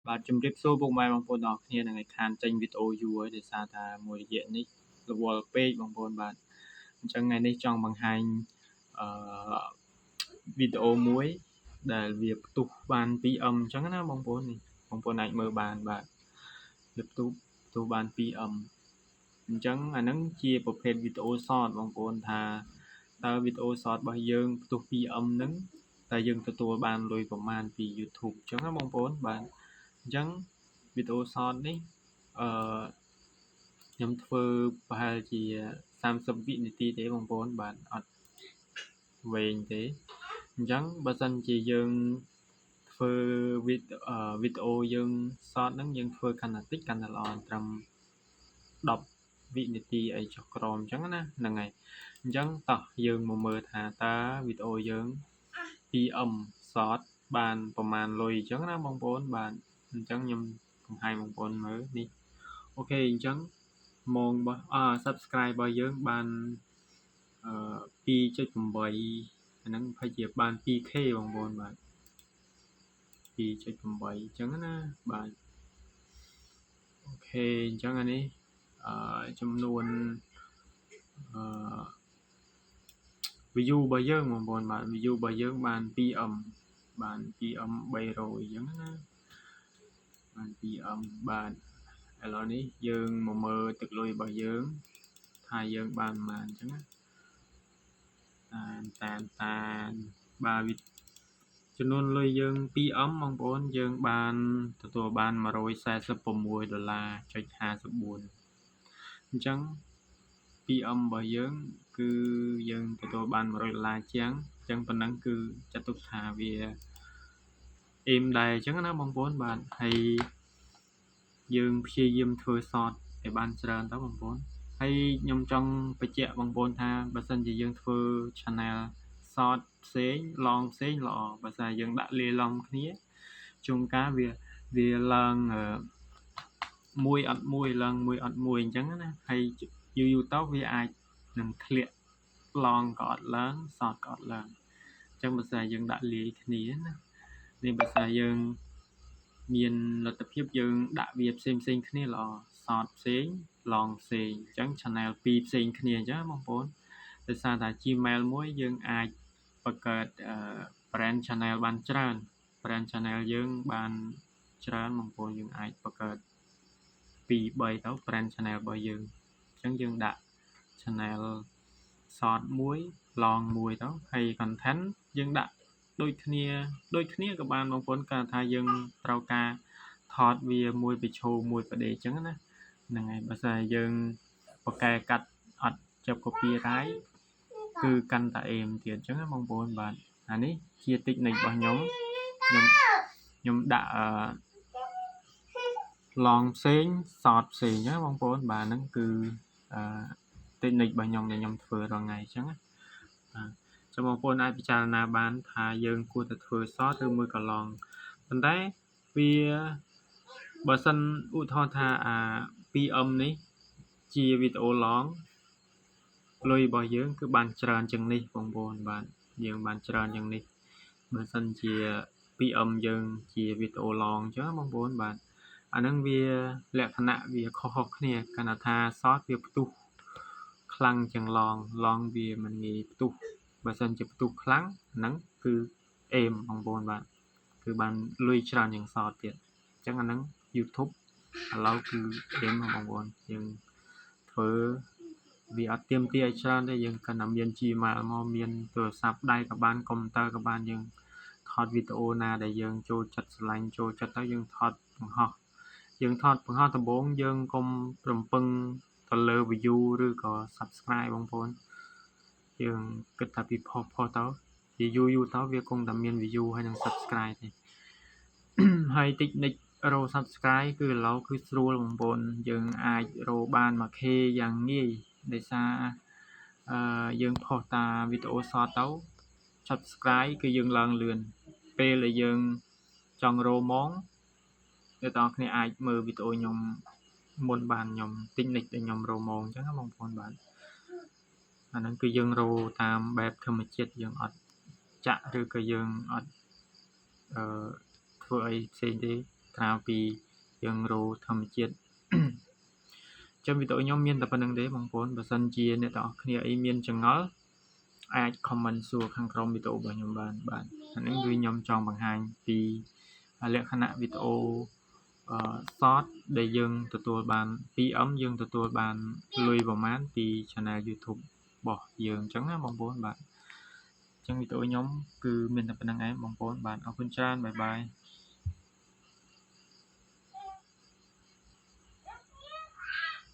បាទជំរាបសួរពុកម៉ែបងប្អូនទាំងអស់គ្នានឹងឲ្យខានចេញវីដេអូយូរហើយដោយសារថាមួយរយៈនេះរវល់ពេកបងប្អូនបាទអញ្ចឹងថ្ងៃនេះចង់បង្ហាញអឺវីដេអូមួយដែលវាផ្ទុះបាន 2M អញ្ចឹងណាបងប្អូននេះបងប្អូនអាចមើលបានបាទវាផ្ទុះបាន 2M អញ្ចឹងអាហ្នឹងជាប្រភេទវីដេអូ short បងប្អូនថាតើវីដេអូ short របស់យើងផ្ទុះ 2M ហ្នឹងតើយើងទទួលបានលុយប្រមាណពី YouTube អញ្ចឹងណាបងប្អូនបាទអញ្ចឹងវីដេអូ short នេះខ្ញុំធ្វើប្រហែលជា30វិនាទីទេបងប្អូនបាទអត់វែងទេអញ្ចឹងបើសិនជាយើងធ្វើវីដេអូយើង short ហ្នឹងយើងធ្វើកាន់តែតិចកាន់តែល្អត្រឹម10វិនាទីអីចុះក្រោមអញ្ចឹងណាហ្នឹងហើយអញ្ចឹងតោះយើងមកមើលថាតើវីដេអូយើង 2M short បានប្រមាណលុយអញ្ចឹងណាបងប្អូនបាទអញ្ចឹងខ្ញុំបង្ហាញបងប្អូនមើលនេះអូខេអញ្ចឹងម៉ោងរបស់subscribe របស់យើងបាន2.8 អាហ្នឹងប្រហែលជាបាន 2k បងប្អូនបាទ2.8 អញ្ចឹងណាបាទអូខេអញ្ចឹងអានេះចំនួនview របស់យើងបងប្អូនបាទ view របស់យើងបាន 2M បាន 2M 300អញ្ចឹងណាបាន 2M បាទឥឡូវនេះយើងមកមើលទឹកលុយរបស់យើងថាយើងបានប៉ុន្មានអញ្ចឹងណាតានបាទចំនួនលុយយើង 2M បងប្អូនយើងបានទទួលបាន$146.54អញ្ចឹង 2M របស់យើងគឺយើងទទួលបាន$100ជាងអញ្ចឹងប៉ុណ្ណឹងគឺចាត់ទុកថាវាអេមដែរអញ្ចឹងណាបងប្អូនបាទហើយយើងព្យាយាមធ្វើ short ឲ្យបានច្រើនទៅបងប្អូនហើយខ្ញុំចង់បញ្ជាក់បងប្អូនថាបើសិនជាយើងធ្វើ channel short ផ្សេង long ផ្សេងល្អបើស្អីយើងដាក់លាយឡំគ្នាជួនកាលវាឡើងមួយអត់មួយឡើងមួយអត់មួយអញ្ចឹងណាហើយយូរទៅវាអាចនឹងធ្លាក់ long ក៏អត់ឡើង short ក៏អត់ឡើងអញ្ចឹងបើស្អីយើងដាក់លាយគ្នាណានេះបើស្អីយើងមានលទ្ធភាពយើងដាក់វាផ្សេងគ្នាល្អ short ផ្សេង long ផ្សេងអញ្ចឹង channel ពីរផ្សេងគ្នាអញ្ចឹងបងប្អូនដោយសារតែ Gmail មួយយើងអាចបង្កើត brand channel បានច្រើន brand channel យើងបានច្រើនបងប្អូនយើងអាចបង្កើត2 3ទៅ brand channel របស់យើងអញ្ចឹងយើងដាក់ channel short មួយ long មួយទៅហើយ content យើងដាក់ដូចគ្នាក៏បានបងប្អូនគាត់ថាយើងត្រូវការថតវាមួយវិឈរមួយប្រដេអញ្ចឹងណាហ្នឹងហើយបើស្អីយើងបកកែកាត់អត់ចាប់ copyright គឺកាន់តែអេមទៀតអញ្ចឹងណាបងប្អូនបាទអានេះជា technique របស់ខ្ញុំដាក់long ផ្សេង short ផ្សេងណាបងប្អូនបាទហ្នឹងគឺtechnique របស់ខ្ញុំដែលខ្ញុំធ្វើរាល់ថ្ងៃអញ្ចឹងណាបាទចាំបងប្អូនអាចពិចារណាបានថាយើងគួរតែធ្វើ short ឬមួយក៏ long ប៉ុន្តែវាបើសិនឧទាហរណ៍ថា 2M នេះជាវីដេអូ long លុយរបស់យើងគឺបានច្រើនជាងនេះបងប្អូនបាទយើងបានច្រើនជាងនេះបើសិនជា 2M យើងជាវីដេអូ long អញ្ចឹងបងប្អូនបាទអាហ្នឹងវាលក្ខណៈវាខុសគ្នាគណៈថា short វាផ្ទុះខ្លាំងជាង long វាមិនងាយផ្ទុះបើសិនជាផ្ទុះខ្លាំងហ្នឹងគឺអេមបងប្អូនបាទគឺបានលុយច្រើនជាង short ទៀតអញ្ចឹងអាហ្នឹង YouTube ឥឡូវគឺអេមបងប្អូនយើងធ្វើវាអត់ទាមទារឲ្យច្រើនទេយើងគ្រាន់តែមាន Gmail មកមានទូរស័ព្ទដៃក៏បានកុំព្យូទ័រក៏បានយើងថតវីដេអូណាដែលយើងចូលចិត្តស្រឡាញ់ចូលចិត្តទៅយើងថតបង្ហោះដំបូងយើងកុំរំពឹងទៅលើ view ឬក៏ subscribe បងប្អូនយើងគិតថាពីផុសទៅវាយូរទៅវាគង់តែមាន view ហើយនឹង subscribe ទេហើយ technique រក subscribe គឺឥឡូវគឺស្រួលបងប្អូនយើងអាចរកបាន 1k យ៉ាងងាយដោយសារយើងផុសតាវីដេអូ short ទៅ subscribe គឺយើងឡើងលឿនពេលដែលយើងចង់រកម៉ោងអ្នកទាំងអស់គ្នាអាចមើលវីដេអូខ្ញុំមុនបានខ្ញុំ technique ដែលខ្ញុំរកម៉ោងអញ្ចឹងណាបងប្អូនបាទអាហ្នឹងគឺយើងរកតាមបែបធម្មជាតិយើងអត់ចាក់ឬក៏យើងអត់ធ្វើអីផ្សេងទេ ក្រៅពីយើងរកធម្មជាតិ ចាំវីដេអូខ្ញុំមានតែប៉ុណ្្នឹងទេបងប្អូនបើសិនជាអ្នកទាំងអស់គ្នាអីមានចម្ងល់អាច comment សួរខាងក្រោមវីដេអូរបស់ខ្ញុំបានបាទអានេះគឺខ្ញុំចង់បង្ហាញពីលក្ខណៈវីដេអូshort ដែលយើងទទួលបាន 2M យើងទទួលបានលុយប្រហែលពី channel YouTube របស់យើងអញ្ចឹងណាបងប្អូនបាទអញ្ចឹងវីដេអូខ្ញុំគឺមានតែប៉ុណ្្នឹងឯងបងប្អូនបាទអរគុណច្រើនបាយបាយ